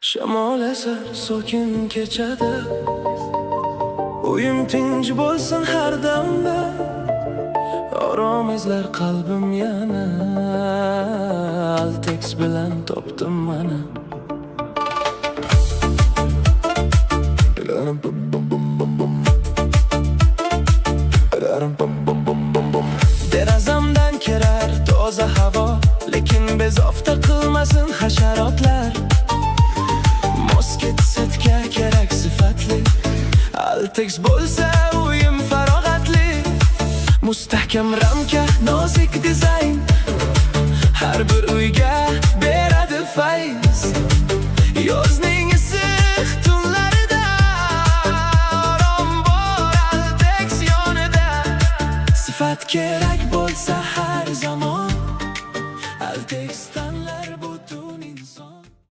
Shamol esar sokin kechada, uyim tinch bo'lsin har damda. Orom izlar qalbim yana, Altex bilan topdim mana. Derazamdan kirar toza havo, lekin bezovta qilmasin hasharotlar. Mosketsetga kerak sifatli, Altex bo'lsa uyim farog'atli. Mustahkam ramka, nozik dizayn, har bir uyga beradi fayz. Yozning